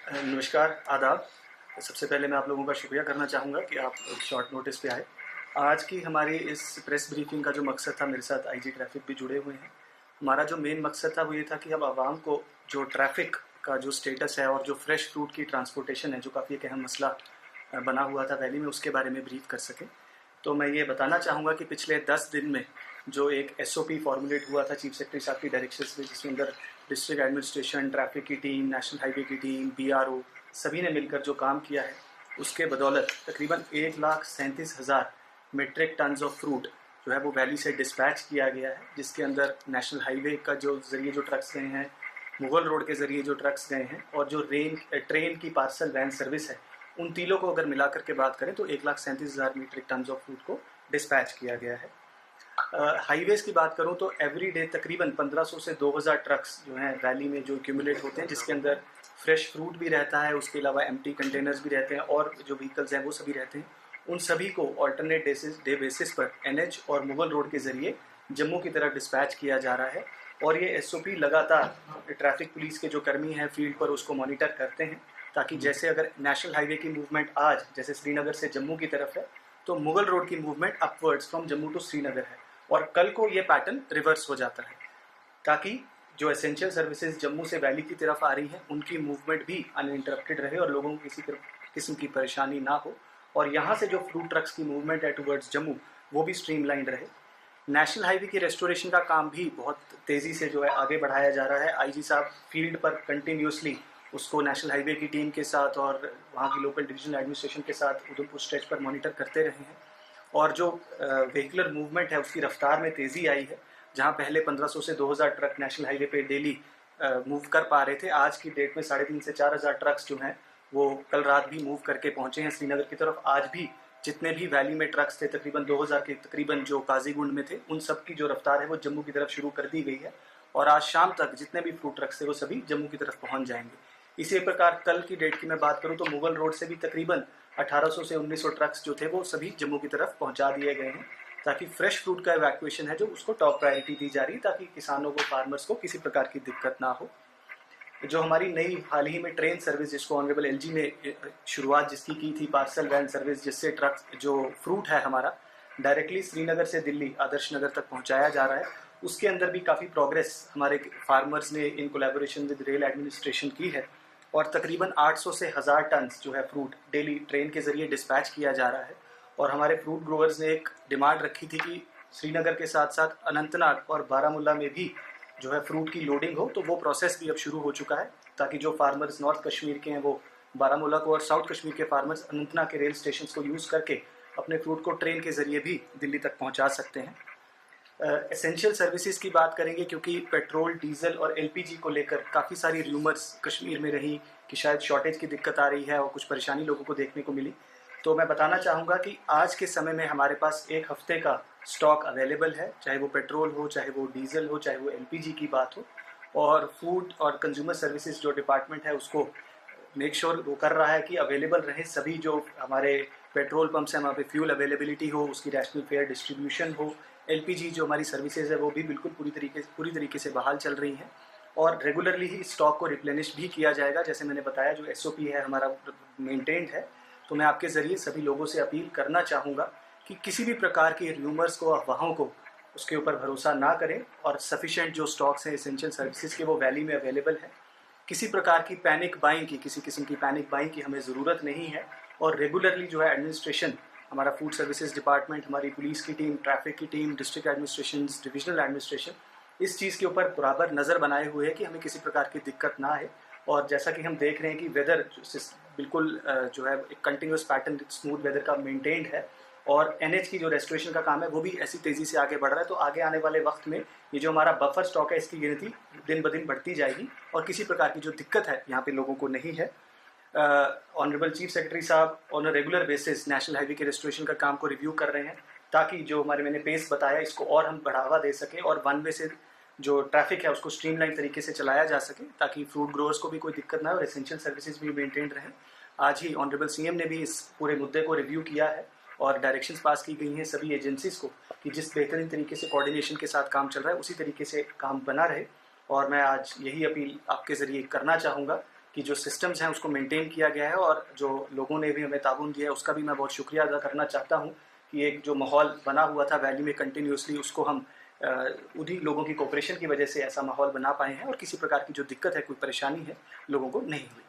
नमस्कार, आदाब। सबसे पहले मैं आप लोगों का शुक्रिया करना चाहूँगा कि आप शॉर्ट नोटिस पे आए। आज की हमारी इस प्रेस ब्रीफिंग का जो मकसद था, मेरे साथ आईजी ट्रैफ़िक भी जुड़े हुए हैं। हमारा जो मेन मकसद था वो ये था कि हम आवाम को जो ट्रैफ़िक का जो स्टेटस है और जो फ्रेश फ्रूट की ट्रांसपोर्टेशन है, जो काफ़ी एक अहम मसला बना हुआ था वैली में, उसके बारे में ब्रीफ़ कर सकें। तो मैं ये बताना चाहूँगा कि पिछले 10 दिन में जो एक एसओपी फॉर्मुलेट हुआ था चीफ सेक्रेटरी साहब की डायरेक्शंस में, जिसके अंदर डिस्ट्रिक्ट एडमिनिस्ट्रेशन, ट्रैफिक की टीम, नेशनल हाईवे की टीम, बीआरओ सभी ने मिलकर जो काम किया है, उसके बदौलत तकरीबन 1,37,000 मीट्रिक टन्स ऑफ फ्रूट जो है वो वैली से डिस्पैच किया गया है, जिसके अंदर नेशनल हाईवे का जो ज़रिए जो ट्रक्स गए हैं, मुगल रोड के ज़रिए जो ट्रक्स गए हैं, और जो ट्रेन की पार्सल वैन सर्विस है, उन तीनों को अगर मिला करके बात करें तो 1,37,000 मीट्रिक टन्स ऑफ फ्रूट को डिस्पैच किया गया है। हाईवेज़ की बात करूं तो एवरी डे तकरीबन 1500 से 2000 ट्रक्स जो हैं वैली में जो एक्यूमुलेट होते हैं, जिसके अंदर फ्रेश फ्रूट भी रहता है, उसके अलावा एम्प्टी कंटेनर्स भी रहते हैं और जो व्हीकल्स हैं वो सभी रहते हैं। उन सभी को ऑल्टरनेट डे बेसिस पर एनएच और मुगल रोड के ज़रिए जम्मू की तरफ डिस्पैच किया जा रहा है। और ये एसओपी लगातार ट्रैफिक पुलिस के जो कर्मी हैं फील्ड पर उसको मॉनिटर करते हैं, ताकि जैसे अगर नेशनल हाईवे की मूवमेंट आज जैसे श्रीनगर से जम्मू की तरफ है, तो मुगल रोड की movement upwards from Jammu to Srinagar है, और कल को ये पैटर्न रिवर्स हो जाता है, ताकि जो एसेंशियल सर्विसेज जम्मू से वैली की तरफ आ रही हैं उनकी मूवमेंट भी अनइंटरप्टेड रहे और लोगों को किसी किस्म की परेशानी ना हो, और यहाँ से जो फ्रूट ट्रक्स की मूवमेंट है टुवर्ड्स जम्मू वो भी स्ट्रीमलाइंड रहे। नेशनल हाईवे की रेस्टोरेशन का काम भी बहुत तेज़ी से जो है आगे बढ़ाया जा रहा है। आईजी साहब फील्ड पर कंटिन्यूसली उसको नेशनल हाईवे की टीम के साथ और वहाँ की लोकल डिविजनल एडमिनिस्ट्रेशन के साथ उधमपुर स्ट्रेच पर मॉनिटर करते रहे हैं, और जो व्हीकुलर मूवमेंट है उसकी रफ्तार में तेज़ी आई है। जहां पहले 1500 से 2000 ट्रक नेशनल हाईवे पे डेली मूव कर पा रहे थे, आज की डेट में 3,500 से 4,000 ट्रक्स जो हैं वो कल रात भी मूव करके पहुंचे हैं श्रीनगर की तरफ। आज भी जितने भी वैली में ट्रक्स थे, तकरीबन 2000 के तकरीबन जो काजीगुंड में थे, उन सब की जो रफ्तार है वो जम्मू की तरफ शुरू कर दी गई है, और आज शाम तक जितने भी फ्रूट ट्रक्स थे वो सभी जम्मू की तरफ पहुंच जाएंगे। इसी प्रकार कल की डेट की मैं बात करूं तो मुगल रोड से भी तकरीबन 1800 से 1900 ट्रक्स जो थे वो सभी जम्मू की तरफ पहुंचा दिए गए हैं, ताकि फ्रेश फ्रूट का इवैक्यूएशन है जो उसको टॉप प्रायोरिटी दी जा रही है, ताकि किसानों को, फार्मर्स को किसी प्रकार की दिक्कत ना हो। जो हमारी नई हाल ही में ट्रेन सर्विस जिसको ऑनरेबल एलजी ने शुरुआत जिसकी की थी, पार्सल वैन सर्विस, जिससे ट्रक जो फ्रूट है हमारा डायरेक्टली श्रीनगर से दिल्ली आदर्श नगर तक पहुंचाया जा रहा है, उसके अंदर भी काफ़ी प्रोग्रेस हमारे फार्मर्स ने in collaboration with rail administration की है, और तकरीबन 800 से 1000 टन जो है फ्रूट डेली ट्रेन के ज़रिए डिस्पैच किया जा रहा है। और हमारे फ्रूट ग्रोवर्स ने एक डिमांड रखी थी कि श्रीनगर के साथ साथ अनंतनाग और बारामूला में भी जो है फ्रूट की लोडिंग हो, तो वो प्रोसेस भी अब शुरू हो चुका है, ताकि जो फार्मर्स नॉर्थ कश्मीर के हैं वो बारामूला को, और साउथ कश्मीर के फार्मर्स अनंतनाग के रेल स्टेशन को यूज़ करके अपने फ्रूट को ट्रेन के ज़रिए भी दिल्ली तक पहुँचा सकते हैं। एसेंशियल सर्विसेज की बात करेंगे, क्योंकि पेट्रोल, डीजल और एलपीजी को लेकर काफ़ी सारी र्यूमर्स कश्मीर में रही कि शायद शॉर्टेज की दिक्कत आ रही है और कुछ परेशानी लोगों को देखने को मिली। तो मैं बताना चाहूँगा कि आज के समय में हमारे पास एक हफ्ते का स्टॉक अवेलेबल है, चाहे वो पेट्रोल हो, चाहे वो डीजल हो, चाहे वो एलपीजी की बात हो। और फूड और कंज्यूमर सर्विसेज जो डिपार्टमेंट है उसको मेक श्योर वो कर रहा है कि अवेलेबल रहे सभी जो हमारे पेट्रोल पंप्स हैं वहाँ पे फ्यूल अवेलेबिलिटी हो, उसकी रैशनल फेयर डिस्ट्रीब्यूशन हो। एलपीजी जो हमारी सर्विसेज है वो भी बिल्कुल पूरी तरीके से बहाल चल रही हैं, और रेगुलरली ही स्टॉक को रिप्लेनिश भी किया जाएगा, जैसे मैंने बताया जो एसओपी है हमारा मेंटेन्ड है। तो मैं आपके ज़रिए सभी लोगों से अपील करना चाहूँगा कि किसी भी प्रकार के र्यूमर्स को, अफवाहों को, उसके ऊपर भरोसा ना करें, और सफिशेंट जो स्टॉक्स हैं एसेंशियल सर्विसेज के वो वैली में अवेलेबल है। किसी प्रकार की पैनिक बाइंग की, किसी किस्म की पैनिक बाइंग की हमें ज़रूरत नहीं है, और रेगुलरली जो है एडमिनिस्ट्रेशन, हमारा फूड सर्विसेज डिपार्टमेंट, हमारी पुलिस की टीम, ट्रैफिक की team, district administration, divisional administration इस चीज़ के ऊपर बराबर नज़र बनाए हुए है कि हमें किसी प्रकार की दिक्कत ना आए। और जैसा कि हम देख रहे हैं कि वेदर बिल्कुल जो है एक कंटिन्यूस पैटर्न, स्मूथ वेदर का मेंटेन्ड है, और एनएच की जो रेस्टोरेशन का काम है वो भी ऐसी तेज़ी से आगे बढ़ रहा है। तो आगे आने वाले वक्त में ये जो हमारा बफर स्टॉक है इसकी गिनती दिन ब दिन बढ़ती जाएगी, और किसी प्रकार की जो दिक्कत है यहाँ पे लोगों को नहीं है। ऑनरेबल चीफ सेक्रेटरी साहब on a regular basis national highway के रेस्टोरेशन का काम को रिव्यू कर रहे हैं, ताकि जो मैंने पेस बताया इसको और हम बढ़ावा दे सकें, और वन वे से जो ट्रैफिक है उसको स्ट्रीमलाइन तरीके से चलाया जा सके, ताकि फ्रूट ग्रोअर्स को भी कोई दिक्कत ना हो और एसेंशियल सर्विसेज भी मेंटेन रहें। आज ही ऑनरेबल सीएम ने भी इस पूरे मुद्दे को रिव्यू किया है, और डायरेक्शंस पास की गई हैं सभी एजेंसीज को कि जिस बेहतरीन तरीके से कोऑर्डिनेशन के साथ काम चल रहा है उसी तरीके से काम बना रहे। और मैं आज यही अपील आपके ज़रिए करना चाहूँगा कि जो सिस्टम्स हैं उसको मेंटेन किया गया है, और जो लोगों ने भी हमें ताउन दिया है उसका भी मैं बहुत शुक्रिया अदा करना चाहता हूँ कि एक जो माहौल बना हुआ था वैली में कंटिन्यूसली, उसको हम उन्हीं लोगों की कोऑपरेशन की वजह से ऐसा माहौल बना पाए हैं, और किसी प्रकार की जो दिक्कत है, कोई परेशानी है, लोगों को नहीं हुई।